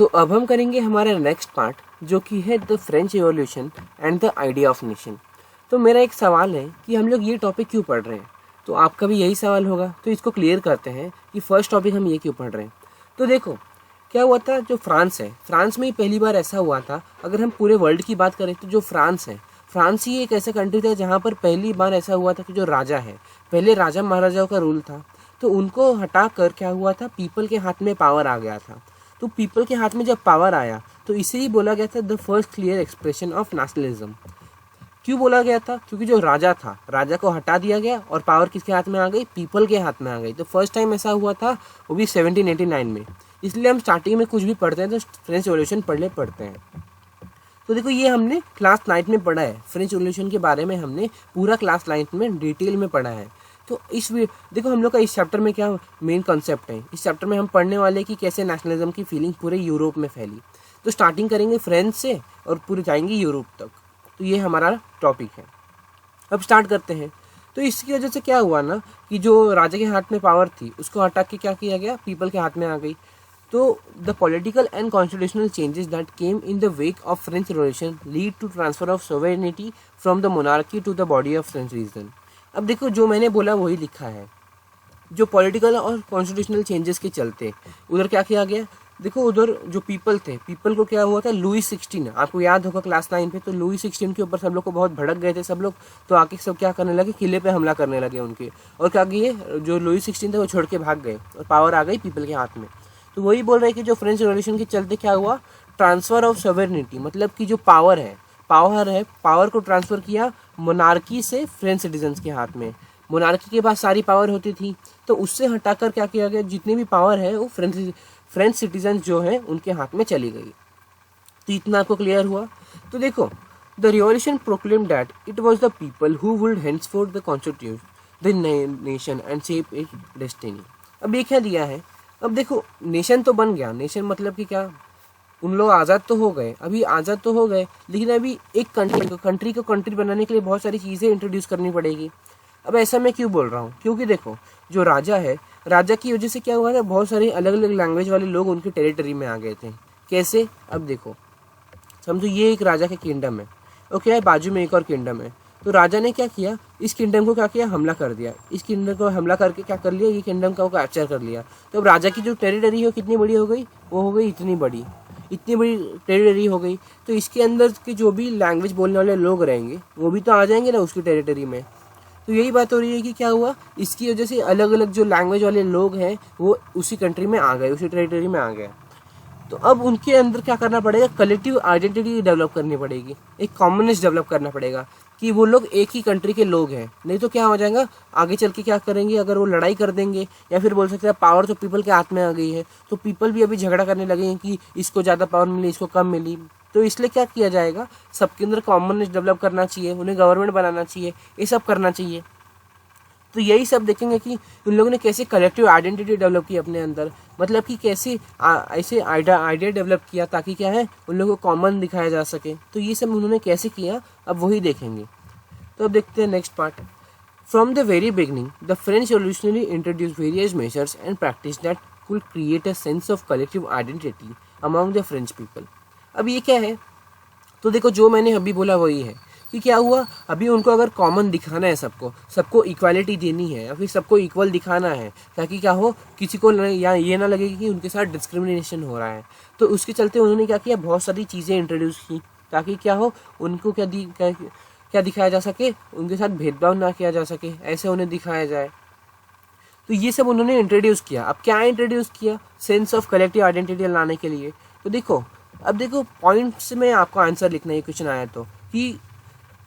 तो अब हम करेंगे हमारा नेक्स्ट पार्ट, जो कि है the French revolution and the idea of nation. तो मेरा एक सवाल है कि हम लोग ये टॉपिक क्यों पढ़ रहे हैं, तो आपका भी यही सवाल होगा। तो इसको क्लियर करते हैं कि फर्स्ट टॉपिक हम ये क्यों पढ़ रहे हैं। तो देखो क्या हुआ था, जो फ्रांस है, फ्रांस में ही पहली बार ऐसा हुआ था। अगर हम पूरे वर्ल्ड की बात करें तो जो फ्रांस है, फ्रांस ही एक ऐसा कंट्री था जहाँ पर पहली बार ऐसा हुआ था कि जो राजा है, पहले राजा महाराजाओं का रूल था, तो उनको हटा कर क्या हुआ था, पीपल के हाथ में पावर आ गया था। तो पीपल के हाथ में जब पावर आया तो इसे ही बोला गया था the first clear expression of nationalism. क्यों बोला गया था? क्योंकि जो राजा था, राजा को हटा दिया गया और पावर किसके हाथ में आ गई, पीपल के हाथ में आ गई। तो फर्स्ट टाइम ऐसा हुआ था, वो भी 1789 में। इसलिए हम स्टार्टिंग में कुछ भी पढ़ते हैं तो फ्रेंच रिवॉल्यूशन पढ़ते हैं। तो देखो ये हमने क्लास 9 में पढ़ा है, फ्रेंच रिवॉल्यूशन के बारे में हमने पूरा क्लास 9 में डिटेल में पढ़ा है। तो देखो हम लोग का इस चैप्टर में क्या मेन कॉन्सेप्ट है, इस चैप्टर में हम पढ़ने वाले कि कैसे नेशनलिज्म की फीलिंग पूरे यूरोप में फैली। तो स्टार्टिंग करेंगे फ्रेंच से और पूरे जाएंगे यूरोप तक। तो ये हमारा टॉपिक है। अब स्टार्ट करते हैं। तो इसकी वजह से क्या हुआ ना कि जो राजा के हाथ में पावर थी उसको हटा के क्या किया गया, पीपल के हाथ में आ गई। तो the political and constitutional changes that came in the wake of French revolution lead to transfer of sovereignty from the monarchy to the body of French reason. अब देखो जो मैंने बोला वही लिखा है। जो पॉलिटिकल और कॉन्स्टिट्यूशनल चेंजेस के चलते उधर क्या किया गया, देखो उधर जो पीपल थे, पीपल को क्या हुआ था, लुई 16, आपको याद होगा क्लास 9 पे, तो लुई 16 के ऊपर सब लोग को बहुत भड़क गए थे सब लोग। तो आके सब क्या करने लगे, किले पे हमला करने लगे उनके, और क्या किए, जो लुई 16 थे वो छोड़ के भाग गए और पावर आ गई पीपल के हाथ में। तो वही बोल रहे हैं कि जो फ्रेंच रिवॉल्यूशन के चलते क्या हुआ, ट्रांसफर ऑफ सॉवरेनिटी, मतलब कि जो पावर है, पावर को ट्रांसफर किया मोनार्की से फ्रेंच सिटीजन्स के हाथ में। मोनार्की के पास सारी पावर होती थी, तो उससे हटाकर क्या किया गया, जितनी भी पावर है वो फ्रेंच सिटीजन्स जो है उनके हाथ में चली गई। तो इतना आपको क्लियर हुआ। तो देखो the revolution proclaim that it was the people who would henceforth the constitute the nation and shape it destiny. अब ये क्या दिया है, अब देखो नेशन तो बन गया, नेशन मतलब कि क्या, उन लोग आज़ाद तो हो गए, अभी आज़ाद तो हो गए, लेकिन अभी एक कंट्री को कंट्री बनाने के लिए बहुत सारी चीज़ें इंट्रोड्यूस करनी पड़ेगी। अब ऐसा मैं क्यों बोल रहा हूँ, क्योंकि देखो जो राजा है, राजा की वजह से क्या हुआ था, बहुत सारे अलग अलग लैंग्वेज वाले लोग उनके टेरिटरी में आ गए थे। कैसे, अब देखो समझो ये एक राजा का किंगडम है, ओके, बाजू में एक और किंगडम है। तो राजा ने क्या किया, इस किंगडम को क्या किया, हमला कर दिया, इस किंगडम को हमला करके क्या कर लिया, ये किंगडम का वो कैप्चर कर लिया। तो अब राजा की जो टेरिटरी है वो कितनी बड़ी हो गई, वो हो गई इतनी बड़ी टेरिटरी हो गई। तो इसके अंदर के जो भी लैंग्वेज बोलने वाले लोग रहेंगे वो भी तो आ जाएंगे ना उसकी टेरिटरी में। तो यही बात हो रही है कि क्या हुआ, इसकी वजह से अलग अलग जो लैंग्वेज वाले लोग हैं वो उसी कंट्री में आ गए, उसी टेरिटरी में आ गए। तो अब उनके अंदर क्या करना पड़ेगा, कलेक्टिव आइडेंटिटी डेवलप करनी पड़ेगी, एक कॉमनेस डेवलप करना पड़ेगा कि वो लोग एक ही कंट्री के लोग हैं। नहीं तो क्या हो जाएगा, आगे चल के क्या करेंगे, अगर वो लड़ाई कर देंगे या फिर बोल सकते हैं पावर तो पीपल के हाथ में आ गई है, तो पीपल भी अभी झगड़ा करने लगे हैं कि इसको ज़्यादा पावर मिली, इसको कम मिली। तो इसलिए क्या किया जाएगा, सबके अंदर कॉमनेस डेवलप करना चाहिए, उन्हें गवर्नमेंट बनाना चाहिए, ये सब करना चाहिए। तो यही सब देखेंगे कि उन लोगों ने कैसे कलेक्टिव आइडेंटिटी डेवलप की अपने अंदर, मतलब कि कैसे ऐसे आइडिया डेवलप किया ताकि क्या है, उन लोगों को कॉमन दिखाया जा सके। तो ये सब उन्होंने कैसे किया, अब वही देखेंगे। तो अब देखते हैं next part. From the very beginning the French revolutionary introduce various measures and practice that could create a sense of collective identity among the French people. अब ये क्या है, तो देखो जो मैंने अभी बोला वही है कि क्या हुआ, अभी उनको अगर कॉमन दिखाना है, सबको इक्वालिटी देनी है या फिर सबको इक्वल दिखाना है, ताकि क्या हो, किसी को या ये ना लगे कि उनके साथ डिस्क्रिमिनेशन हो रहा है। तो उसके चलते उन्होंने क्या किया, बहुत सारी चीज़ें इंट्रोड्यूस की ताकि क्या हो, उनको क्या दिखाया जा सके, उनके साथ भेदभाव ना किया जा सके, ऐसे उन्हें दिखाया जाए। तो ये सब उन्होंने इंट्रोड्यूस किया। अब क्या इंट्रोड्यूस किया, सेंस ऑफ कलेक्टिव आइडेंटिटी लाने के लिए। तो देखो अब देखो पॉइंट्स में आपको आंसर लिखना है, क्वेश्चन आया तो कि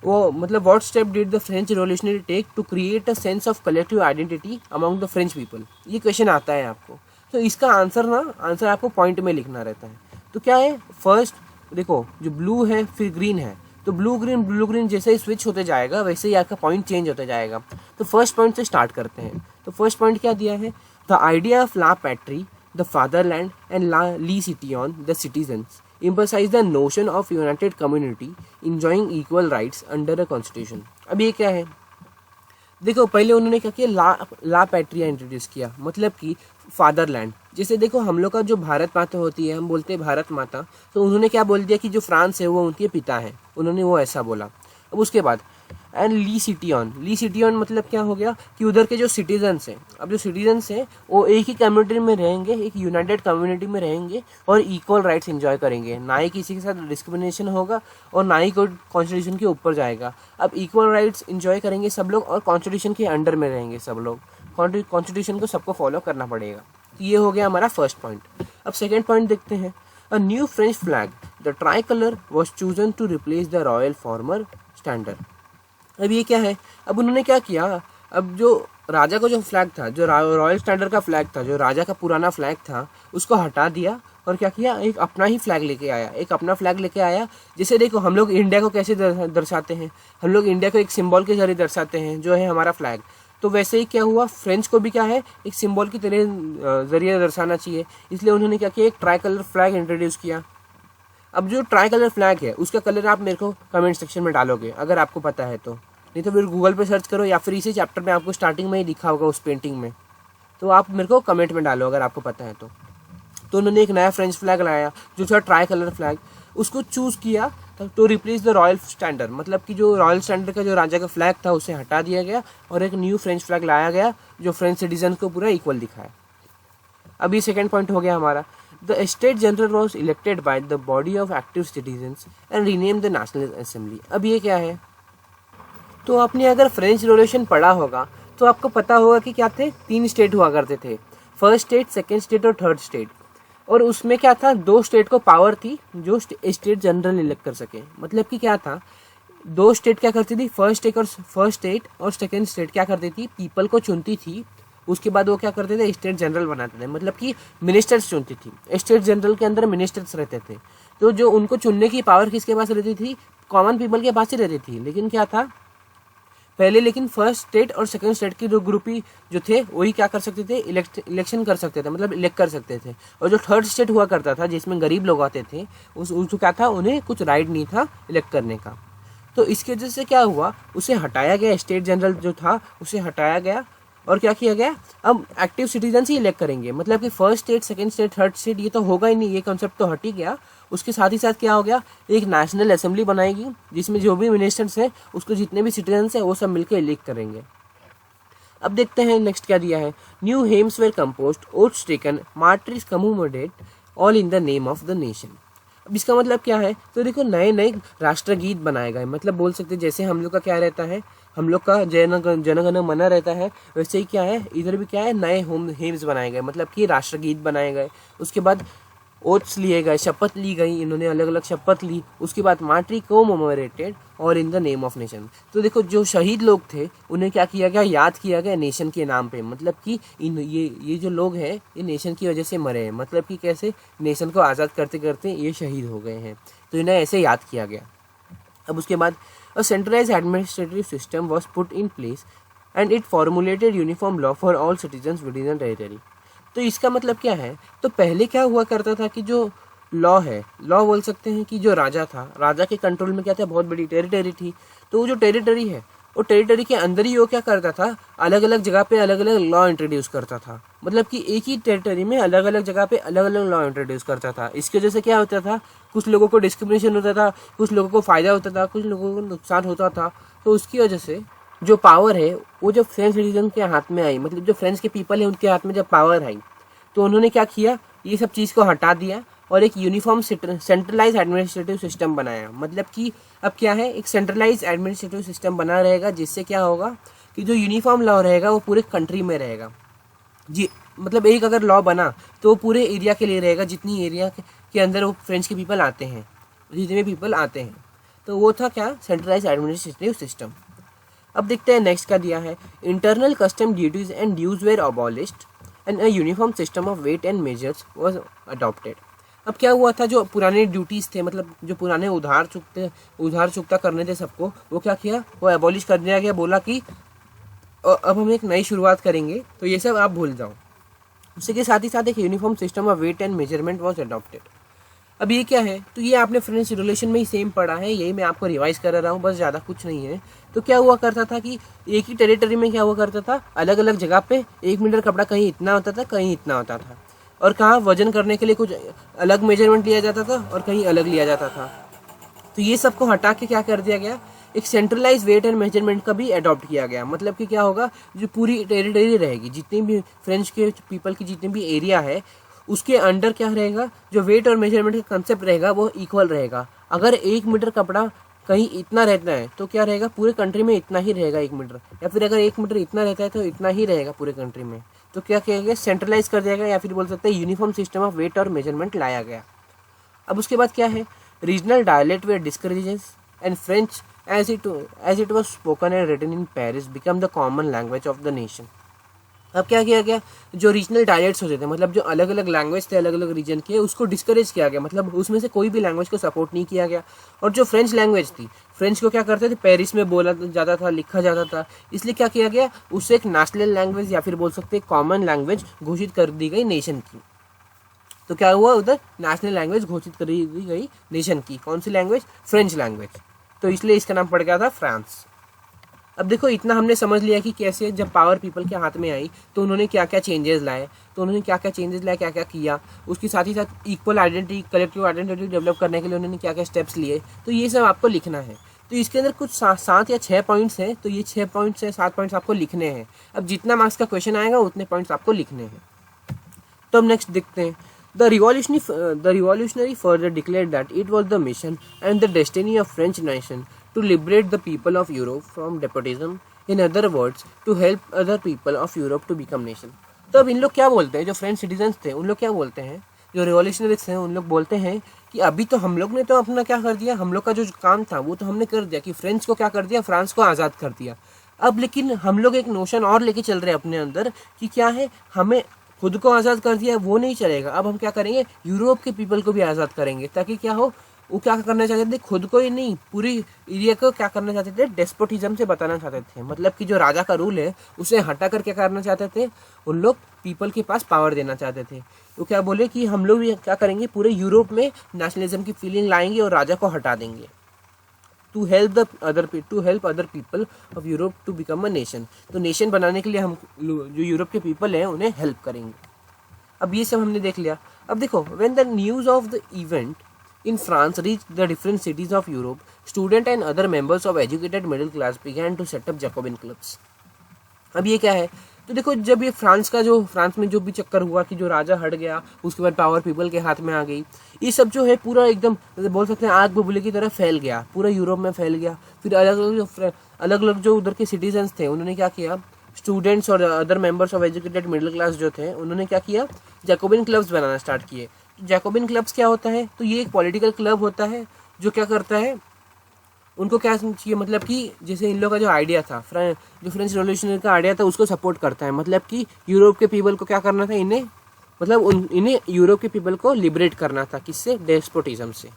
वो मतलब what step did the French revolutionary take to create a sense of collective identity among the French people, ये क्वेश्चन आता है आपको। तो इसका आंसर आपको पॉइंट में लिखना रहता है। तो क्या है, फर्स्ट देखो जो ब्लू है फिर ग्रीन है, तो ब्लू ग्रीन जैसे ही स्विच होते जाएगा वैसे ही आपका पॉइंट चेंज होता जाएगा। तो फर्स्ट पॉइंट से स्टार्ट करते हैं। तो फर्स्ट पॉइंट क्या दिया है, the idea of la patrie the fatherland and la le city on the citizens emphasize the notion of united community enjoying equal rights under a constitution। अब ये क्या है, देखो पहले उन्होंने क्या किया, ला पैट्रिया इंट्रोड्यूस किया, मतलब कि फादरलैंड, जैसे देखो हम लोग का जो भारत माता होती है, हम बोलते हैं भारत माता, तो उन्होंने क्या बोल दिया कि जो फ्रांस है वो उनके पिता है, उन्होंने वो ऐसा बोला। अब उसके बाद एंड ली सिटी ऑन मतलब क्या हो गया कि उधर के जो सिटीजन्स हैं, अब जो सिटीजन्स हैं वो एक ही कम्युनिटी में रहेंगे, एक यूनाइटेड कम्युनिटी में रहेंगे और इक्वल राइट्स एंजॉय करेंगे, ना ही किसी के साथ डिस्क्रिमिनेशन होगा और ना ही कोई कॉन्स्टिट्यूशन के ऊपर जाएगा। अब इक्वल राइट्स एंजॉय करेंगे सब लोग और कॉन्स्टिट्यूशन के अंडर में रहेंगे सब लोग, कॉन्स्टिट्यूशन को सबको फॉलो करना पड़ेगा। तो ये हो गया हमारा फर्स्ट पॉइंट। अब सेकेंड पॉइंट देखते हैं। A new French flag the tri colour was chosen to replace the royal former standard. अब ये क्या है, अब उन्होंने क्या किया, अब जो राजा का जो फ्लैग था, जो रॉयल स्टैंडर्ड का फ्लैग था, जो राजा का पुराना फ्लैग था, उसको हटा दिया और क्या किया, एक अपना ही फ्लैग लेके आया, एक अपना फ्लैग लेके आया। जैसे देखो हम लोग इंडिया को कैसे दर्शाते हैं, हम लोग इंडिया को एक सिंबल के जरिए दर्शाते हैं जो है हमारा फ्लैग। तो वैसे ही क्या हुआ, फ्रेंच को भी क्या है एक सिंबल की तरह जरिए दर्शाना चाहिए, इसलिए उन्होंने क्या किया, एक ट्राई कलर फ्लैग इंट्रोड्यूस किया। अब जो ट्राई कलर फ्लैग है उसका कलर आप मेरे को कमेंट सेक्शन में डालोगे अगर आपको पता है तो, नहीं तो फिर गूगल पे सर्च करो या फिर इसी चैप्टर में आपको स्टार्टिंग में ही दिखा होगा उस पेंटिंग में, तो आप मेरे को कमेंट में डालो अगर आपको पता है तो। तो उन्होंने एक नया फ्रेंच फ्लैग लाया जो था ट्राई कलर फ्लैग, उसको चूज़ किया तो रिप्लेस द रॉयल स्टैंडर्ड, मतलब कि जो रॉयल स्टैंडर्ड का जो राजा का फ्लैग था उसे हटा दिया गया और एक न्यू फ्रेंच फ्लैग लाया गया जो फ्रेंच सिटीजन को पूरा इक्वल दिखाया। अब ये सेकेंड पॉइंट हो गया हमारा। The State General was elected by the body of active citizens and renamed the National Assembly। अब ये क्या है, तो आपने अगर फ्रेंच रिवॉल्यूशन पढ़ा होगा तो आपको पता होगा कि क्या थे, 3 स्टेट हुआ करते थे, फर्स्ट स्टेट, सेकेंड स्टेट और थर्ड स्टेट। और उसमें क्या था, 2 स्टेट को पावर थी जो स्टेट जनरल इलेक्ट कर सके। मतलब कि क्या था, 2 स्टेट क्या करती थी, फर्स्ट स्टेट और सेकेंड स्टेट क्या करती थी, पीपल को चुनती थी, उसके बाद वो क्या करते थे, स्टेट जनरल बनाते थे, मतलब कि मिनिस्टर्स चुनती थी। स्टेट जनरल के अंदर मिनिस्टर्स रहते थे, तो जो उनको चुनने की पावर किसके पास रहती थी, कॉमन पीपल के पास ही रहती थी। लेकिन क्या था पहले, लेकिन फर्स्ट स्टेट और सेकंड स्टेट की जो ग्रुप ही जो थे वही क्या कर सकते थे, इलेक्शन कर सकते थे, मतलब इलेक्ट कर सकते थे। और जो थर्ड स्टेट हुआ करता था जिसमें गरीब लोग आते थे, उसको क्या था, उन्हें कुछ राइट नहीं था इलेक्ट करने का। तो इसकी वजह से क्या हुआ, उसे हटाया गया, स्टेट जनरल जो था उसे हटाया गया और क्या किया गया, अब एक्टिव सिटीजन ही इलेक्ट करेंगे। मतलब कि first state, second state, third state ये तो होगा ही नहीं, ये कॉन्सेप्ट तो हट ही गया। उसके साथ ही साथ क्या हो गया, एक नेशनल असेंबली बनाएगी जिसमें जो भी मिनिस्टर्स है उसको जितने भी सिटीजन्स है वो सब मिलकर इलेक्ट करेंगे। अब देखते हैं नेक्स्ट क्या दिया है। New hymns were composed, oaths taken, martyrs commemorated, all in the name of the nation. अब इसका मतलब क्या है, तो देखो नए नए राष्ट्रगीत बनाए गए, मतलब बोल सकते जैसे हम लोग का क्या रहता है, हम लोग का जनगण मन रहता है, वैसे ही क्या है इधर भी क्या है, नए हेम्स बनाए गए, मतलब कि राष्ट्रगीत बनाए गए। उसके बाद ओथ्स लिए गए, शपथ ली गई, इन्होंने अलग अलग शपथ ली। उसके बाद मार्टरी कमेमोरेटेड और इन द नेम ऑफ नेशन। तो देखो जो शहीद लोग थे उन्हें क्या किया गया, याद किया गया नेशन के नाम पे, मतलब कि ये जो लोग हैं ये नेशन की वजह से मरे हैं, मतलब कि कैसे नेशन को आज़ाद करते करते ये शहीद हो गए हैं, तो इन्हें ऐसे याद किया गया। अब उसके बाद a centralized administrative system was put in place and it formulated uniform law for all citizens within the territory। तो इसका मतलब क्या है, तो पहले क्या हुआ करता था कि जो लॉ है, लॉ बोल सकते हैं कि जो राजा था, राजा के कंट्रोल में क्या था, बहुत बड़ी टेरिटरी थी। तो वो जो टेरिटरी है वो टेरिटरी के अंदर ही वो क्या करता था, अलग अलग जगह पे अलग अलग लॉ इंट्रोड्यूस करता था, मतलब कि एक ही टेरिटरी में अलग अलग जगह पे अलग अलग लॉ इंट्रोड्यूस करता था। इसकी वजह से क्या होता था, कुछ लोगों को डिस्क्रिमिनेशन होता था, कुछ लोगों को फ़ायदा होता था, कुछ लोगों को नुकसान होता था। तो उसकी वजह से जो पावर है वो जब फ्रेंच सिटीजन के हाथ में आई, मतलब जो फ्रेंच के पीपल है उनके हाथ में जब पावर आई, तो उन्होंने क्या किया, ये सब चीज़ को हटा दिया और एक यूनिफॉर्म सेंट्रलाइज एडमिनिस्ट्रेटिव सिस्टम बनाया। मतलब कि अब क्या है, एक सेंट्रलाइज एडमिनिस्ट्रेटिव सिस्टम बना रहेगा, जिससे क्या होगा कि जो यूनिफॉर्म लॉ रहेगा वो पूरे कंट्री में रहेगा जी। मतलब एक अगर लॉ बना तो वो पूरे एरिया के लिए रहेगा, जितनी एरिया के अंदर वो फ्रेंच के पीपल आते हैं, जितने पीपल आते हैं। तो वो था क्या, सेंट्रलाइज एडमिनिस्ट्रेटिव सिस्टम। अब देखते हैं नेक्स्ट क्या दिया है। Internal custom duties and dues were abolished and a uniform system of weight and measures was adopted. अब क्या हुआ था, जो पुराने ड्यूटीज़ थे, मतलब जो पुराने उधार चुकता करने थे सबको, वो क्या किया, वो एबॉलिश कर दिया गया। बोला कि अब हम एक नई शुरुआत करेंगे, तो ये सब आप भूल जाओ। उसी के साथ ही साथ एक uniform system of weight and measurement was adopted. अब ये क्या है, तो ये आपने फ्रेंच रिवॉल्यूशन में ही सेम पढ़ा है, यही मैं आपको रिवाइज कर रहा हूँ, बस ज़्यादा कुछ नहीं है। तो क्या हुआ करता था कि एक ही टेरिटरी में क्या हुआ करता था, अलग अलग जगह पे 1 मीटर कपड़ा कहीं इतना होता था, कहीं इतना होता था। और कहाँ वजन करने के लिए कुछ अलग मेजरमेंट लिया जाता था और कहीं अलग लिया जाता था। तो ये सबको हटा के क्या कर दिया गया, एक सेंट्रलाइज वेट एंड मेजरमेंट का भी अडॉप्ट किया गया। मतलब कि क्या होगा, जो पूरी टेरिटरी रहेगी, जितनी भी फ्रेंच के पीपल की जितनी भी एरिया है उसके अंडर क्या रहेगा, जो वेट और मेजरमेंट का कंसेप्ट रहेगा वो इक्वल रहेगा। अगर 1 मीटर कपड़ा कहीं इतना रहता है तो क्या रहेगा, पूरे कंट्री में इतना ही रहेगा 1 मीटर, या फिर अगर 1 मीटर इतना रहता है तो इतना ही रहेगा पूरे कंट्री में। तो क्या किया गया, सेंट्रलाइज कर दिया गया, या फिर बोल सकते हैं यूनिफॉर्म सिस्टम ऑफ वेट और मेजरमेंट लाया गया। अब उसके बाद क्या है, regional dialect way discourages and French as it was spoken and written in Paris become the common language of the nation। अब क्या किया गया, जो रीजनल डायलेक्ट्स होते थे, मतलब जो अलग अलग लैंग्वेज थे अलग अलग रीजन के, उसको डिस्करेज किया गया, मतलब उसमें से कोई भी लैंग्वेज को सपोर्ट नहीं किया गया। और जो फ्रेंच लैंग्वेज थी, फ्रेंच को क्या करते थे, पेरिस में बोला जाता था, लिखा जाता था, इसलिए क्या किया गया, उससे एक नेशनल लैंग्वेज या फिर बोल सकते हैं कॉमन लैंग्वेज घोषित कर दी गई नेशन की। तो क्या हुआ, उधर नेशनल लैंग्वेज घोषित कर दी गई नेशन की। कौन सी लैंग्वेज, फ्रेंच लैंग्वेज। तो इसलिए इसका नाम पड़ गया था फ्रांस। अब देखो, इतना हमने समझ लिया कि कैसे जब पावर पीपल के हाथ में आई तो उन्होंने क्या क्या चेंजेस लाए, क्या क्या किया। उसके साथ ही साथ equal identity, collective identity develop करने के लिए उन्होंने क्या क्या स्टेप्स लिए। तो ये सब आपको लिखना है। तो इसके अंदर कुछ 7 या 6 पॉइंट्स हैं, तो ये 6 पॉइंट्स से 7 पॉइंट्स आपको लिखने हैं। अब जितना मार्क्स का क्वेश्चन आएगा उतने पॉइंट्स आपको लिखने हैं। तो अब नेक्स्ट देखते हैं। The revolutionary further declared that it was the mission and the destiny of French nation to liberate the people of Europe from despotism. In other words, to help other people of Europe to become nation. तो अब इन लोग क्या बोलते हैं, जो French citizens थे उन लोग क्या बोलते हैं, जो रिवॉल्यूशनरीज हैं उन लोग बोलते हैं कि अभी तो हम लोग ने तो अपना क्या कर दिया, हम लोग का जो काम था वो तो हमने कर दिया, कि फ्रेंच को क्या कर दिया, फ्रांस को आज़ाद कर दिया। अब लेकिन हम लोग एक नोशन और लेके चल रहे हैं अपने अंदर कि क्या है, हमें खुद को आज़ाद कर दिया वो नहीं चलेगा, अब हम क्या करेंगे, यूरोप के पीपल को भी आज़ाद करेंगे। ताकि क्या हो, वो क्या करना चाहते थे, खुद को ही नहीं पूरी एरिया को क्या करना चाहते थे, डेस्पोटिज्म से बताना चाहते थे। मतलब कि जो राजा का रूल है उसे हटा कर क्या करना चाहते थे, उन लोग पीपल के पास पावर देना चाहते थे। वो क्या बोले कि हम लोग भी क्या करेंगे, पूरे यूरोप में नेशनलिज्म की फीलिंग लाएंगे और राजा को हटा देंगे। To help other people of Europe to become a nation. तो नेशन बनाने के लिए हम जो यूरोप के पीपल हैं उन्हें हेल्प करेंगे। अब ये सब हमने देख लिया। अब देखो, when the news of the event in France reach the different cities of Europe, student and other members of educated middle class began to set up Jacobin clubs. अब ये क्या है, तो देखो, जब ये फ्रांस में जो भी चक्कर हुआ कि जो राजा हट गया, उसके बाद पावर पीपल के हाथ में आ गई, ये सब जो है पूरा एकदम बोल सकते हैं आग बबूले की तरह फैल गया, पूरा यूरोप में फैल गया। फिर अलग अलग जो उधर के सिटीजन्स थे उन्होंने क्या किया, स्टूडेंट्स और other members of educated middle class जो थे उन्होंने क्या किया, जैकोबिन क्लब्स बनाना स्टार्ट किए। जैकोबिन क्लब्स क्या होता है, तो ये एक पॉलिटिकल क्लब होता है जो क्या करता है, उनको क्या चाहिए, मतलब कि जैसे इन लोग का जो आइडिया था, जो फ्रेंच रेवोल्यूशन का आइडिया था उसको सपोर्ट करता है। मतलब कि यूरोप के पीपल को क्या करना था, इन्हें यूरोप के पीपल को लिबरेट करना था, किससे, डेस्पोटिज्म से।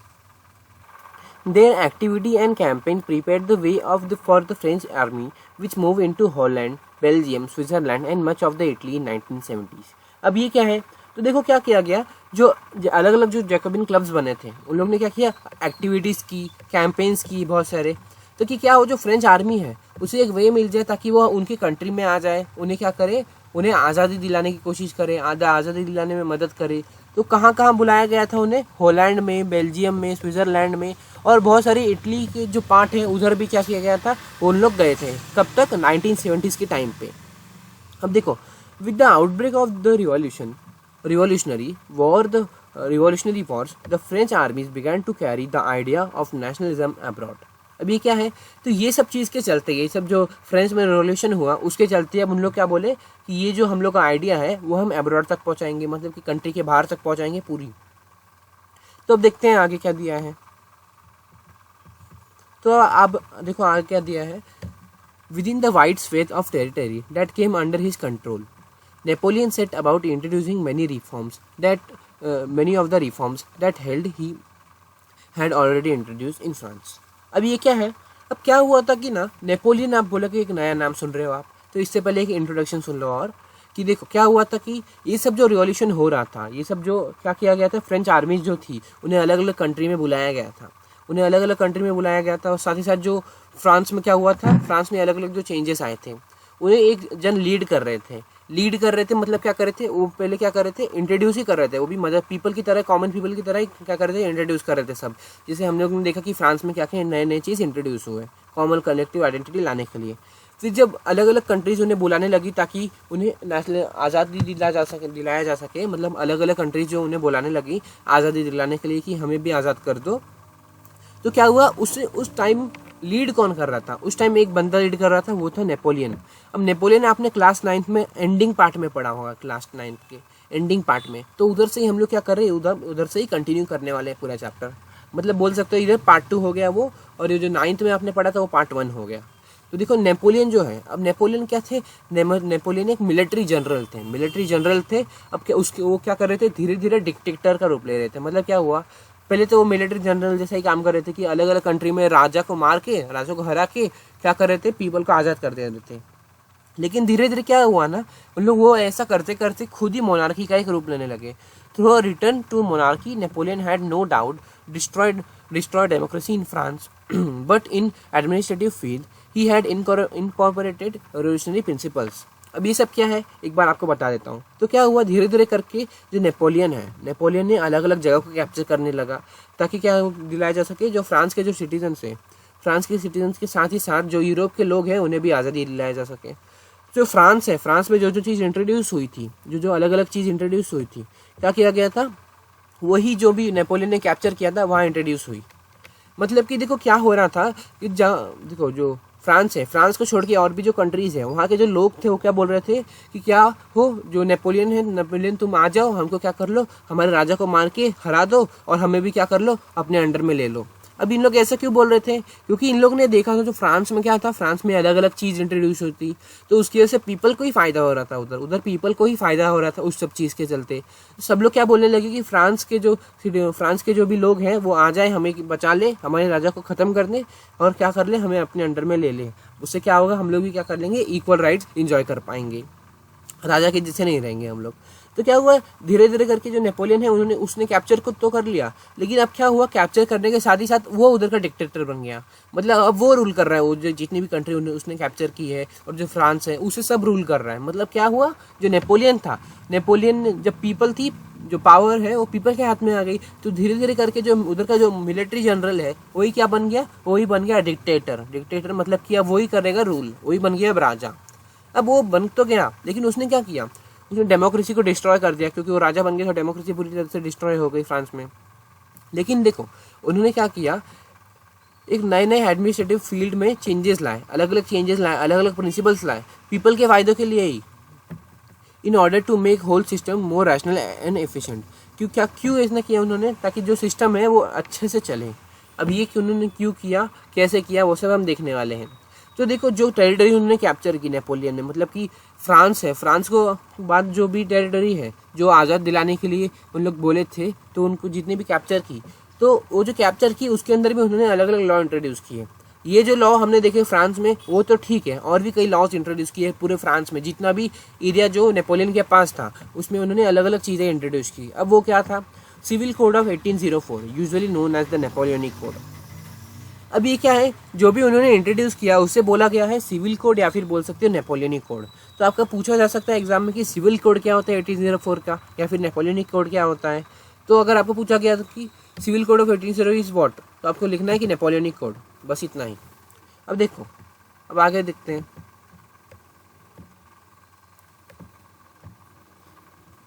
Their activity and campaign prepared the way for the French army, which moved into Holland, Belgium, Switzerland and much of the Italy in 1970s। अब ये क्या है, तो देखो क्या किया गया, जो अलग अलग जो जैकोबिन क्लब्स बने थे उन लोगों ने क्या किया, एक्टिविटीज़ की, कैंपेन्स की बहुत सारे। तो कि क्या हो, जो फ्रेंच आर्मी है उसे एक वे मिल जाए ताकि वो उनकी कंट्री में आ जाए, उन्हें क्या करे, उन्हें आज़ादी दिलाने की कोशिश करे, आज़ादी दिलाने में मदद करे। तो कहाँ कहाँ बुलाया गया था उन्हें, हॉलैंड में, बेल्जियम में, स्विट्ज़रलैंड में, और बहुत सारी इटली के जो पार्ट है उधर भी क्या किया गया था, उन लोग गए थे। कब तक, 1970s के टाइम पे। अब देखो, with the outbreak of the revolutionary wars, the French armies began to carry the idea of nationalism abroad। अब ये क्या है, तो ये सब चीज़ के चलते, ये सब जो फ्रेंच में रिवॉल्यूशन हुआ उसके चलते अब उन लोग क्या बोले कि ये जो हम लोग का आइडिया है वो हम अब्रॉड तक पहुंचाएंगे, मतलब कि कंट्री के बाहर तक पहुंचाएंगे पूरी। तो अब देखते हैं आगे क्या दिया है। तो अब देखो आगे क्या दिया है, with in the wide swathe of territory that came under his control, Napoleon set about introducing many of the reforms that he had already introduced in France। अब ये क्या है, अब क्या हुआ था कि ना, नेपोलियन, आप बोला कि एक नया नाम सुन रहे हो आप, तो इससे पहले एक इंट्रोडक्शन सुन लो। और कि देखो क्या हुआ था कि ये सब जो रिवॉल्यूशन हो रहा था, ये सब जो क्या किया गया था, फ्रेंच आर्मीज जो थी उन्हें अलग अलग कंट्री में बुलाया गया था, और साथ ही साथ जो फ्रांस में क्या हुआ था, फ्रांस में अलग अलग जो चेंजेस आए थे उन्हें एक जन लीड कर रहे थे। लीड कर रहे थे, मतलब क्या कर रहे थे वो पहले क्या कर रहे थे, इंट्रोड्यूस ही कर रहे थे, वो भी मतलब पीपल की तरह, कॉमन पीपल की तरह ही क्या कर रहे थे, इंट्रोड्यूस कर रहे थे सब। जैसे हम लोग ने देखा कि फ्रांस में क्या क्या नए नए चीज़ इंट्रोड्यूस हुए कॉमन कलेक्टिव आइडेंटिटी लाने के लिए। फिर जब अलग अलग कंट्रीज उन्हें बुलाने लगी ताकि उन्हें नेशनल आज़ादी दिलाया जा सके, मतलब अलग अलग कंट्रीज जो उन्हें बुलाने लगी आज़ादी दिलाने के लिए कि हमें भी आज़ाद कर दो, तो क्या हुआ, उससे उस टाइम लीड कौन कर रहा था, उस टाइम एक बंदा लीड कर रहा था, वो था नेपोलियन। अब नेपोलियन आपने क्लास 9th में एंडिंग पार्ट में पढ़ा होगा, क्लास 9th के एंडिंग पार्ट में, तो उधर से ही हम लोग क्या कर रहे हैं, उधर से ही कंटिन्यू करने वाले हैं पूरा चैप्टर। मतलब बोल सकते हो इधर पार्ट 2 हो गया वो, और ये जो 9th में आपने पढ़ा था वो पार्ट 1 हो गया। तो देखो नेपोलियन जो है, अब नेपोलियन क्या थे, नेपोलियन एक मिलिट्री जनरल थे। अब क्या उसके वो क्या कर रहे थे, धीरे धीरे डिक्टेटर का रूप ले रहे थे। मतलब क्या हुआ, पहले तो वो मिलिट्री जनरल जैसा ही काम कर रहे थे कि अलग अलग कंट्री में राजा को मार के, राजा को हरा के क्या कर रहे थे, पीपल को आज़ाद कर दे रहे थे। लेकिन धीरे धीरे क्या हुआ ना, उन लोग वो ऐसा करते करते खुद ही मोनार्की का एक रूप लेने लगे। Through a return to monarchy Napoleon had no doubt destroyed democracy in France, but in administrative field he had incorporated revolutionary principles. अब ये सब क्या है एक बार आपको बता देता हूँ। तो क्या हुआ, धीरे धीरे करके जो नेपोलियन है, नेपोलियन ने अलग अलग जगह को कैप्चर करने लगा ताकि क्या दिलाया जा सके, जो फ्रांस के जो सिटीजन्स हैं, फ्रांस के सिटीजन्स के साथ ही साथ जो यूरोप के लोग हैं उन्हें भी आज़ादी दिलाया जा सके। जो फ्रांस है, फ्रांस में जो जो चीज़ इंट्रोड्यूस हुई थी, जो अलग अलग चीज़ इंट्रोड्यूस हुई थी, क्या किया गया था, वही जो भी नेपोलियन ने कैप्चर किया था वहाँ इंट्रोड्यूस हुई। मतलब कि देखो क्या हो रहा था कि देखो जो फ्रांस है, फ्रांस को छोड़ के और भी जो कंट्रीज़ हैं, वहाँ के जो लोग थे वो क्या बोल रहे थे कि क्या हो, जो नेपोलियन है, नेपोलियन तुम आ जाओ, हमको क्या कर लो, हमारे राजा को मार के हरा दो और हमें भी क्या कर लो, अपने अंडर में ले लो। अब इन लोग ऐसा क्यों बोल रहे थे, क्योंकि इन लोगों ने देखा था जो फ्रांस में क्या था, फ्रांस में अलग अलग चीज़ इंट्रोड्यूस होती, तो उसकी वजह से पीपल को ही फ़ायदा हो रहा था, उधर पीपल को ही फ़ायदा हो रहा था उस सब चीज़ के चलते। सब लोग क्या बोलने लगे कि फ्रांस के जो भी लोग हैं वो आ जाए, हमें बचा ले, हमारे राजा को ख़त्म कर दे और क्या कर ले, हमें अपने अंडर में ले ले। उससे क्या होगा, हम लोग भी क्या कर लेंगे, इक्वल राइट्स इंजॉय कर पाएंगे, राजा के जैसे नहीं रहेंगे हम लोग। तो क्या हुआ, धीरे धीरे करके जो नेपोलियन है उसने कैप्चर को तो कर लिया, लेकिन अब क्या हुआ, कैप्चर करने के साथ ही साथ वो उधर का डिक्टेटर बन गया। मतलब अब वो रूल कर रहा है, वो जो जितनी भी कंट्री उसने कैप्चर की है और जो फ्रांस है उसे सब रूल कर रहा है। मतलब क्या हुआ, जो नेपोलियन था, नेपोलियन जब पीपल थी, जो पावर है वो पीपल के हाथ में आ गई, तो धीरे धीरे करके जो उधर का जो मिलिट्री जनरल है वही क्या बन गया, वही बन गया डिक्टेटर। मतलब कि अब वही करेगा रूल, वही बन गया राजा। अब वो बन तो गया, लेकिन उसने क्या किया, उसने डेमोक्रेसी को डिस्ट्रॉय कर दिया, क्योंकि वो राजा बन गया तो डेमोक्रेसी पूरी तरह से डिस्ट्रॉय हो गई फ्रांस में। लेकिन देखो उन्होंने क्या किया, एक नए नए एडमिनिस्ट्रेटिव फील्ड में चेंजेस लाए, अलग अलग चेंजेस लाए, अलग अलग प्रिंसिपल्स लाए, पीपल के फायदों के लिए ही, in order to make whole system more rational and efficient. क्यों ऐसा किया उन्होंने, ताकि जो सिस्टम है वो अच्छे से चले। अब ये कि उन्होंने क्यों किया, कैसे किया, वो सब हम देखने वाले हैं। तो देखो जो टेरिटरी उन्होंने कैप्चर की नेपोलियन ने, मतलब कि फ्रांस है, फ्रांस को बाद जो भी टेरिटरी है जो आज़ाद दिलाने के लिए उन लोग बोले थे, तो उनको जितने भी कैप्चर की, तो वो जो कैप्चर की उसके अंदर भी उन्होंने अलग अलग लॉ इंट्रोड्यूस किए। ये जो लॉ हमने देखे फ्रांस में वो तो ठीक है, और भी कई लॉज इंट्रोड्यूस किए पूरे फ्रांस में, जितना भी एरिया जो नेपोलियन के पास था उसमें उन्होंने अलग अलग चीज़ें इंट्रोड्यूस की। अब वो क्या था, civil code of 1804, usually known as the Napoleonic code. अब ये क्या है, जो भी उन्होंने इंट्रोड्यूस किया उससे बोला गया है सिविल कोड, या फिर बोल सकते हो नेपोलियनिक कोड। तो आपका पूछा जा सकता है एग्जाम में कि सिविल कोड क्या होता है 1804 का, या फिर नेपोलियनिक कोड क्या होता है। तो अगर आपको पूछा गया तो कि civil code of 1804 is what, तो आपको लिखना है कि नेपोलियनिक कोड, बस इतना ही। अब देखो, अब आगे देखते हैं।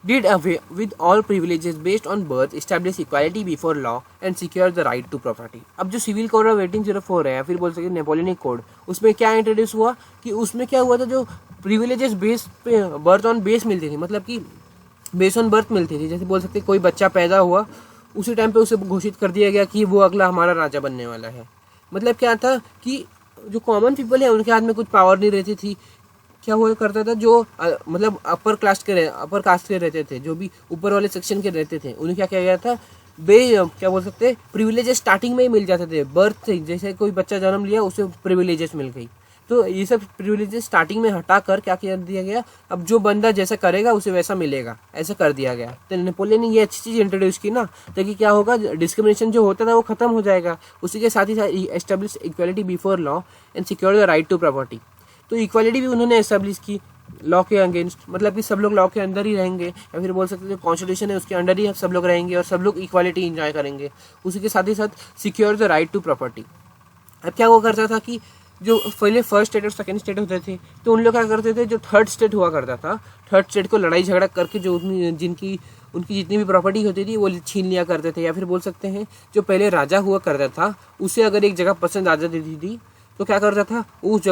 Did away with all privileges based on birth, establish equality before law and secure the right to property। अब जो सिविल कोड ऑफ 1804 है, या फिर बोल सकते हैं नेपोलियनिक कोड, उसमें क्या इंट्रोड्यूस हुआ कि उसमें क्या हुआ था, जो प्रिविलेजेस बेस पे बर्थ ऑन बेस मिलती थी, मतलब कि बेस ऑन बर्थ मिलती थी। जैसे बोल सकते हैं कोई बच्चा पैदा हुआ उसी टाइम पे उसे घोषित कर दिया गया कि वो अगला हमारा राजा बनने वाला है। मतलब क्या था कि जो कॉमन पीपल है उनके हाथ में कुछ पावर नहीं रहती थी। क्या हुआ करता था, जो मतलब अपर कास्ट के रहते थे, जो भी ऊपर वाले सेक्शन के रहते थे, उन्हें क्या किया गया था, क्या बोल सकते हैं, प्रिविलेजेस स्टार्टिंग में ही मिल जाते थे, बर्थ से। जैसे कोई बच्चा जन्म लिया उसे प्रिविलेजेस मिल गई, तो ये सब प्रिविलेजेस स्टार्टिंग में हटा कर क्या किया दिया गया, अब जो बंदा जैसा करेगा उसे वैसा मिलेगा, ऐसा कर दिया गया। तो नेपोलियन ने ये अच्छी चीज़ इंट्रोड्यूस की ना, ताकि क्या होगा, डिस्क्रिमिनेशन जो होता था वो खत्म हो जाएगा। उसी के साथ ही साथ establish equality before law and secure the right to property. तो इक्वालिटी भी उन्होंने एस्टेब्लिश की, लॉ के अगेंस्ट, मतलब कि सब लोग लॉ के अंदर ही रहेंगे, या फिर बोल सकते हैं जो कॉन्स्टिट्यूशन है उसके अंडर ही सब लोग रहेंगे और सब लोग इक्वालिटी इंजॉय करेंगे। उसी के साथ ही साथ secure the right to property. अब क्या हुआ करता था कि जो पहले फर्स्ट स्टेट और सेकंड स्टेट होते थे, तो उन लोग क्या करते थे, जो थर्ड स्टेट हुआ करता था, थर्ड स्टेट को लड़ाई झगड़ा करके जो उनकी जितनी भी प्रॉपर्टी होती थी वो छीन लिया करते थे। या फिर बोल सकते हैं जो पहले राजा हुआ करता था, उसे अगर एक जगह पसंद आ जाती थी तो क्या करता था, उस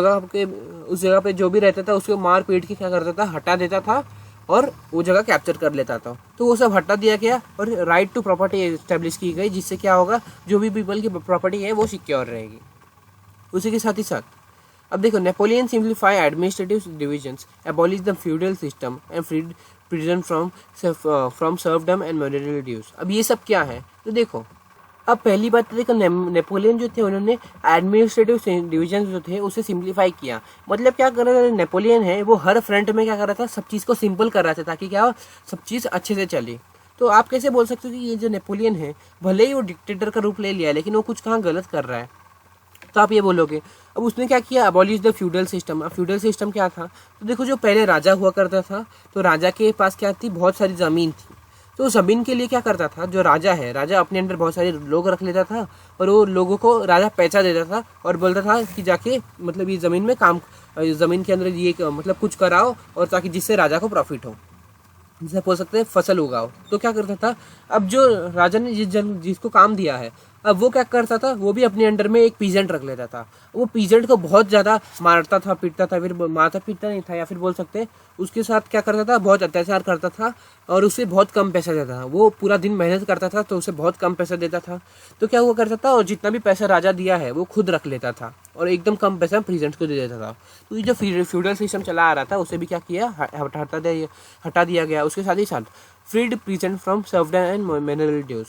जगह पे जो भी रहता था उसको मार पीट के क्या करता था, हटा देता था और वो जगह कैप्चर कर लेता था। तो वो सब हटा दिया गया और राइट टू प्रॉपर्टी एस्टेब्लिश की गई, जिससे क्या होगा, जो भी पीपल की प्रॉपर्टी है वो सिक्योर रहेगी। उसी के साथ ही साथ अब देखो, Napoleon simplify administrative divisions, abolish the feudal system and freed prison from serfdom and monetary dues. अब ये सब क्या है, तो देखो, अब पहली बात तो देखो, नेपोलियन जो थे उन्होंने एडमिनिस्ट्रेटिव डिवीजन जो थे उसे सिंप्लीफाई किया। मतलब क्या कर रहा था नेपोलियन है, वो हर फ्रंट में क्या कर रहा था, सब चीज़ को सिंपल कर रहा था ताकि क्या हो, सब चीज़ अच्छे से चले। तो आप कैसे बोल सकते हो कि ये जो नेपोलियन है, भले ही वो डिक्टेटर का रूप ले लिया, लेकिन वो कुछ कहाँ गलत कर रहा है, तो आप ये बोलोगे। अब उसने क्या किया, अबॉलिश द फ्यूडल सिस्टम। अब फ्यूडल सिस्टम क्या था, तो देखो जो पहले राजा हुआ करता था, तो राजा के पास क्या थी, बहुत सारी ज़मीन थी। तो ज़मीन के लिए क्या करता था, जो राजा है, राजा अपने अंदर बहुत सारे लोग रख लेता था और वो लोगों को राजा पैसा देता था और बोलता था कि जाके मतलब ये ज़मीन में काम, ज़मीन के अंदर ये मतलब कुछ कराओ, और ताकि जिससे राजा को प्रॉफिट हो, जैसे बोल सकते हैं फसल उगाओ। तो क्या करता था, अब जो राजा ने जिसको काम दिया है, अब वो क्या करता था, वो भी अपने अंडर में एक पीजेंट रख लेता था। वो पीजेंट को बहुत ज़्यादा मारता था, पीटता था, फिर मारता पीटता नहीं था, या फिर बोल सकते हैं उसके साथ क्या करता था, बहुत अत्याचार करता था और उसे बहुत कम पैसा देता था। वो पूरा दिन मेहनत करता था तो उसे बहुत कम पैसा देता था। तो क्या हुआ करता था, और जितना भी पैसा राजा दिया है वो खुद रख लेता था और एकदम कम पैसा पीजेंट को दे देता था। तो ये जो फ्यूडल सिस्टम चला आ रहा था उसे भी क्या किया, हटा दिया गया। उसके साथ ही साथ freed peasant from serfdom and monetary dues.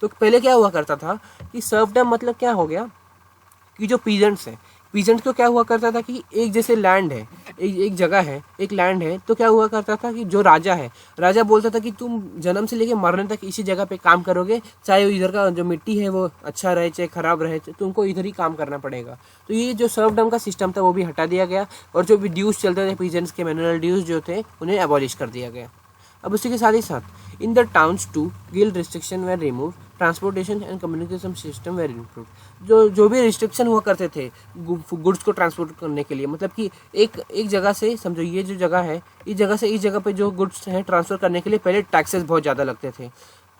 तो पहले क्या हुआ करता था कि सर्वडम मतलब क्या हो गया, कि जो पीजेंट्स हैं, पीजेंट को क्या हुआ करता था कि एक जैसे लैंड है, एक जगह है, एक लैंड है, तो क्या हुआ करता था कि जो राजा है, राजा बोलता था कि तुम जन्म से लेके मरने तक इसी जगह पे काम करोगे, चाहे इधर का जो मिट्टी है वो अच्छा रहे चाहे खराब रहे, तुमको इधर ही काम करना पड़ेगा। तो ये जो सर्वडम का सिस्टम था वो भी हटा दिया गया और जो भी ड्यूज चलते थे पीजेंट्स के, मैनुअल ड्यूज जो थे, उन्हें एबॉलिश कर दिया गया। अब उसी के साथ ही साथ in the towns to guild restriction were remove, transportation and communication system were improve. जो भी रिस्ट्रिक्शन हुआ करते थे गुड्स को ट्रांसपोर्ट करने के लिए, मतलब कि एक जगह से, समझो ये जो जगह है, इस जगह से इस जगह पे जो गुड्स हैं ट्रांसफर करने के लिए पहले टैक्सेस बहुत ज़्यादा लगते थे।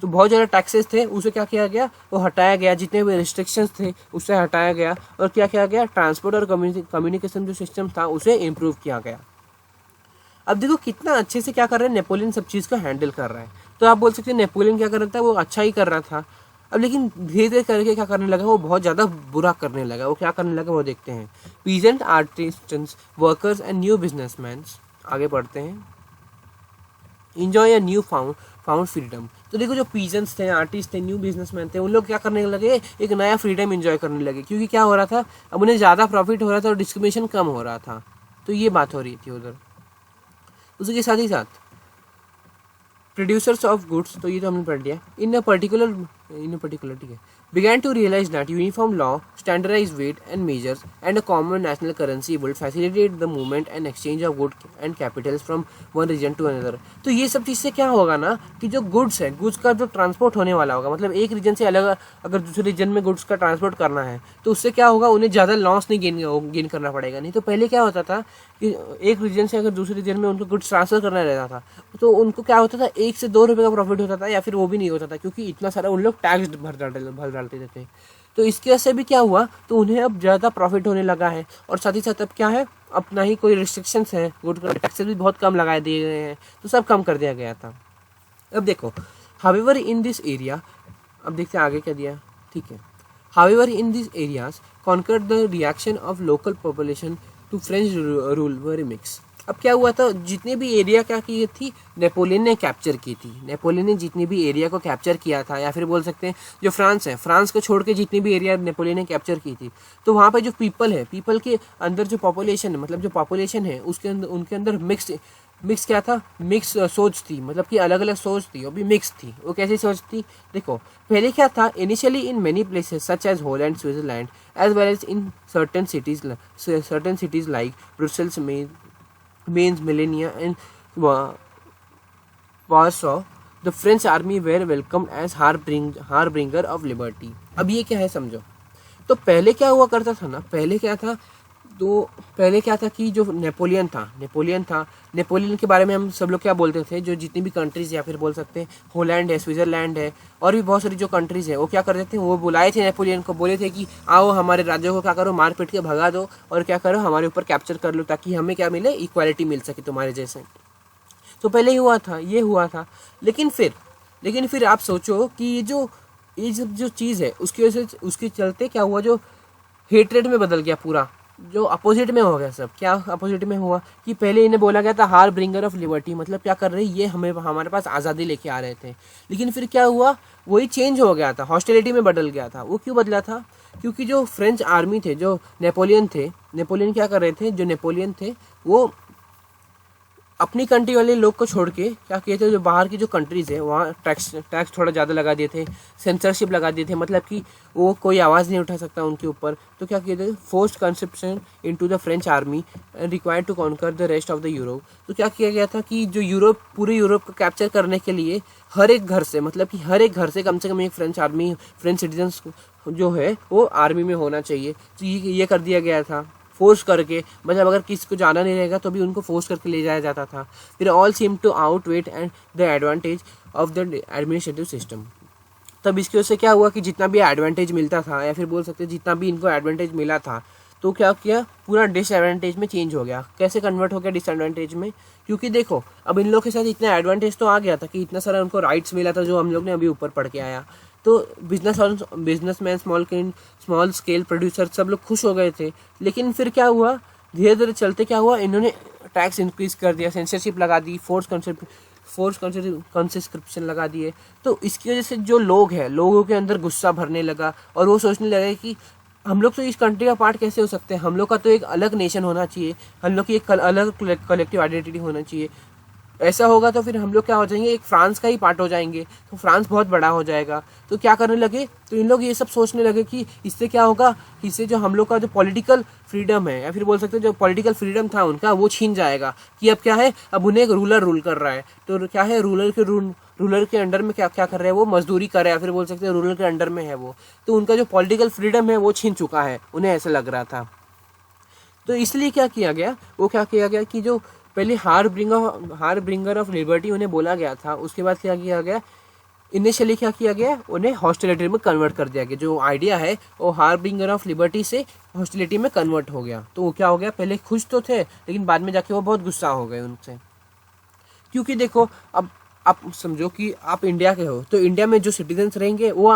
तो बहुत ज़्यादा टैक्सेस थे, उसे क्या किया गया, वो हटाया गया, जितने भी रिस्ट्रिक्शंस थे उसे हटाया गया और क्या किया गया, ट्रांसपोर्ट और कम्युनिकेशन जो सिस्टम था उसे इम्प्रूव किया गया। अब देखो कितना अच्छे से क्या कर रहे हैं, नेपोलियन सब चीज़ को हैंडल कर रहा है। तो आप बोल सकते हैं नेपोलियन क्या कर रहा था, वो अच्छा ही कर रहा था। अब लेकिन धीरे धीरे करके क्या करने लगा, वो बहुत ज़्यादा बुरा करने लगा। वो क्या करने लगा वो देखते हैं। Peasant, artisans, workers and new businessman, आगे बढ़ते हैं, enjoy a new found freedom. तो देखो जो पीजेंट्स थे, आर्टिस्ट थे, न्यू बिजनेसमैन थे, उन लोग क्या करने लगे, एक नया फ्रीडम एंजॉय करने लगे, क्योंकि क्या हो रहा था, अब उन्हें ज़्यादा प्रॉफिट हो रहा था और डिस्क्रिमिनेशन कम हो रहा था। तो ये बात हो रही थी उधर। उसी के साथ ही साथ प्रोड्यूसर्स ऑफ गुड्स, तो ये तो हमने पढ़ लिया, इन अ पर्टिकुलर ठीक है, began to realize that uniform law, standardized weight and measures, and a common national currency would facilitate the movement and exchange of goods and capitals from one region to another। तो ये सब चीज़ से क्या होगा ना, कि जो गुड्स है, गुड्स का जो ट्रांसपोर्ट होने वाला होगा, मतलब एक रीजन से अलग अगर दूसरे रीजन में गुड्स का ट्रांसपोर्ट करना है, तो उससे क्या होगा, उन्हें ज़्यादा लॉस नहीं गेन करना पड़ेगा। नहीं तो पहले क्या होता था कि एक रीजन से अगर दूसरे रीजन में उनको गुड्स ट्रांसफर करना रहता था, तो उनको क्या होता था, 1 से 2 रुपये का प्रॉफिट होता था, या फिर वो भी नहीं होता था, क्योंकि इतना सारा उन लोग टैक्स भर डालते थे। तो इसके वजह से भी क्या हुआ, तो उन्हें अब ज़्यादा प्रॉफिट होने लगा है। और साथ ही साथ अब क्या है, अपना ही कोई रिस्ट्रिक्शंस है, गुड टैक्सेस भी बहुत कम लगा दिए गए हैं, तो सब कम कर दिया गया था। अब देखो, हाउएवर इन दिस एरिया, अब देखते हैं आगे क्या दिया, ठीक है, however in this areas conquer the reaction of local population to French rule very mix. अब क्या हुआ था, जितने भी एरिया क्या की थी, नेपोलियन ने कैप्चर की थी। नेपोलियन ने जितने भी एरिया को कैप्चर किया था, या फिर बोल सकते हैं जो फ्रांस है, फ्रांस को छोड़ के जितनी भी एरिया नेपोलियन ने कैप्चर की थी, तो वहाँ पे जो पीपल है, पीपल के अंदर जो पॉपुलेशन है, मतलब जो पॉपुलेशन है उसके अंदर, उनके अंदर मिक्स क्या था, मिक्स सोच थी, मतलब कि अलग अलग सोच थी, वो भी मिक्स थी। वो कैसी सोच थी, देखो पहले क्या था, initially in many places such as Holland, Switzerland, as well as in certain cities like Brussels में Jacobeans, millennia and Warsaw, the French army were welcomed as harbinger of liberty. अब ये क्या है समझो। तो पहले क्या हुआ करता था ना, पहले क्या था कि जो नेपोलियन था, नेपोलियन के बारे में हम सब लोग क्या बोलते थे, जो जितनी भी कंट्रीज या फिर बोल सकते हैं होलैंड है, स्विट्जरलैंड है और भी बहुत सारी जो कंट्रीज है, वो क्या करते थे, वो बुलाए थे नेपोलियन को, बोले थे कि आओ हमारे राज्यों को क्या करो, मार पीट के भगा दो और क्या करो हमारे ऊपर कैप्चर कर लो, ताकि हमें क्या मिले, इक्वालिटी मिल सके तुम्हारे जैसे। तो पहले ये हुआ था। लेकिन फिर आप सोचो कि ये जो चीज़ है उसकी वजह से, उसके चलते क्या हुआ, जो हेट्रेड में बदल गया पूरा, जो अपोजिट में हो गया सब। क्या अपोजिट में हुआ कि पहले इन्हें बोला गया था हार ब्रिंगर ऑफ लिबर्टी, मतलब क्या कर रहे, ये हमारे पास आज़ादी लेके आ रहे थे। लेकिन फिर क्या हुआ, वही चेंज हो गया था, हॉस्टिलिटी में बदल गया था। वो क्यों बदला था, क्योंकि जो फ्रेंच आर्मी थे, जो नेपोलियन क्या कर रहे थे, जो नेपोलियन थे वो अपनी कंट्री वाले लोग को छोड़ के क्या किए थे, जो बाहर की जो कंट्रीज़ है वहाँ टैक्स थोड़ा ज़्यादा लगा दिए थे, सेंसरशिप लगा दिए थे, मतलब कि वो कोई आवाज़ नहीं उठा सकता उनके ऊपर। तो क्या किए थे, forced conception into the French army required to conquer the rest of the Europe. तो क्या किया गया था कि जो पूरे यूरोप को कैप्चर करने के लिए हर एक घर से कम से कम एक फ्रेंच सिटीजन्स जो है वो आर्मी में होना चाहिए। तो ये कर दिया गया था फोर्स करके, मतलब अगर किसी को जाना नहीं रहेगा तो भी उनको फोर्स करके ले जाया जाता था। फिर all seem to outweigh and the advantage of the administrative system. तब इसकी वजह से क्या हुआ कि जितना भी एडवांटेज मिलता था, या फिर बोल सकते हैं जितना भी इनको एडवांटेज मिला था, तो क्या किया, पूरा डिसएडवांटेज में चेंज हो गया। कैसे कन्वर्ट हो गया डिसएडवांटेज में, क्योंकि देखो अब इन लोग के साथ इतना एडवांटेज तो आ गया था कि इतना सारा उनको राइट्स मिला था, जो हम लोग ने अभी ऊपर पढ़ के आया। तो बिजनेसमैन, स्मॉल स्केल प्रोड्यूसर सब लोग खुश हो गए थे। लेकिन फिर क्या हुआ, धीरे धीरे चलते क्या हुआ, इन्होंने टैक्स इंक्रीज कर दिया, सेंसरशिप लगा दी, फोर्स कंसिस्क्रिप्शन लगा दिए। तो इसकी वजह से जो लोग हैं, लोगों के अंदर गुस्सा भरने लगा और वो सोचने लगे कि हम लोग तो इस कंट्री का पार्ट कैसे हो सकते हैं, हम लोग का तो एक अलग नेशन होना चाहिए, हम लोग की एक अलग कलेक्टिव आइडेंटिटी होना चाहिए। ऐसा होगा तो फिर हम लोग क्या हो जाएंगे, एक फ्रांस का ही पार्ट हो जाएंगे, तो फ्रांस बहुत बड़ा हो जाएगा। तो क्या करने लगे, तो इन लोग ये सब सोचने लगे कि इससे क्या होगा, इससे जो हम लोग का जो पॉलिटिकल फ्रीडम है, या फिर बोल सकते हैं जो पॉलिटिकल फ्रीडम था उनका, वो छीन जाएगा। कि अब क्या है, अब उन्हें एक रूलर रूल कर रहा है। तो क्या है, रूलर के अंडर में क्या कर रहे हैं, वो मजदूरी कर रहे हैं, या फिर बोल सकते हैं रूलर के अंडर में है वो। तो उनका जो पॉलिटिकल फ्रीडम है वो छीन चुका है, उन्हें ऐसा लग रहा था। तो इसलिए क्या किया गया कि जो पहले हार ब्रिंगर ऑफ लिबर्टी उन्हें बोला गया था, उसके बाद क्या किया गया, इनिशियली क्या किया गया, उन्हें हॉस्टिलिटी में कन्वर्ट कर दिया गया। जो आइडिया है वो हार ब्रिंगर ऑफ लिबर्टी से हॉस्टिलिटी में कन्वर्ट हो गया। तो वो क्या हो गया, पहले खुश तो थे लेकिन बाद में जाके वो बहुत गुस्सा हो गए उनसे। क्योंकि देखो अब आप समझो कि आप इंडिया के हो, तो इंडिया में जो सिटीजन्स रहेंगे वो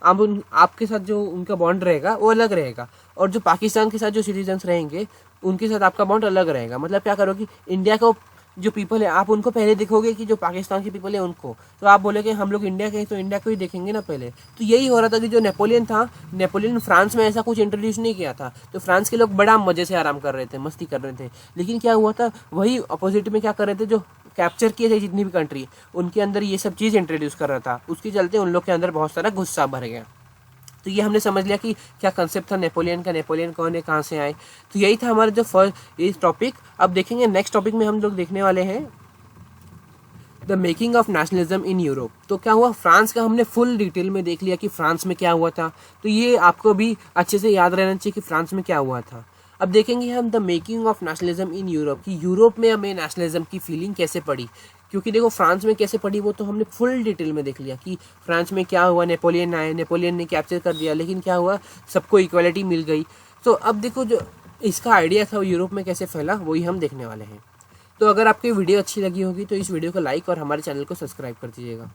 आपके साथ जो उनका बॉन्ड रहेगा वो अलग रहेगा, और जो पाकिस्तान के साथ जो सिटीजन्स रहेंगे उनके साथ आपका बॉन्ड अलग रहेगा। मतलब क्या करोगे, इंडिया को जो पीपल है आप उनको पहले देखोगे कि जो पाकिस्तान के पीपल है उनको, तो आप बोलोगे हम लोग इंडिया के हैं तो इंडिया को ही देखेंगे ना पहले। तो यही हो रहा था कि जो नेपोलियन फ्रांस में ऐसा कुछ इंट्रोड्यूस नहीं किया था, तो फ्रांस के लोग बड़ा मजे से आराम कर रहे थे, मस्ती कर रहे थे। लेकिन क्या हुआ था, वही अपोजिट में क्या कर रहे थे, जो कैप्चर किए थे जितनी भी कंट्री, उनके अंदर ये सब चीज़ इंट्रोड्यूस कर रहा था, उसके चलते उन लोग के अंदर बहुत सारा गुस्सा भर गया। तो ये हमने समझ लिया कि क्या कंसेप्ट था नेपोलियन का, नेपोलियन कौन है, कहाँ से आए। तो यही था हमारा जो फर्स्ट ये टॉपिक। अब देखेंगे नेक्स्ट टॉपिक में हम लोग देखने वाले हैं the making of nationalism in Europe. तो क्या हुआ, फ्रांस का हमने फुल डिटेल में देख लिया कि फ्रांस में क्या हुआ था। तो ये आपको भी अच्छे से याद रहना चाहिए कि फ्रांस में क्या हुआ था। अब देखेंगे हम the making of nationalism in Europe, कि यूरोप में हमें नेशनलिज्म की फीलिंग कैसे पड़ी। क्योंकि देखो फ्रांस में कैसे पड़ी वो तो हमने फुल डिटेल में देख लिया कि फ्रांस में क्या हुआ, नेपोलियन आए, नेपोलियन ने कैप्चर कर दिया, लेकिन क्या हुआ, सबको इक्वलिटी मिल गई। तो अब देखो जो इसका आइडिया था वो यूरोप में कैसे फैला, वही हम देखने वाले हैं। तो अगर आपको वीडियो अच्छी लगी होगी तो इस वीडियो को लाइक और हमारे चैनल को सब्सक्राइब कर दीजिएगा।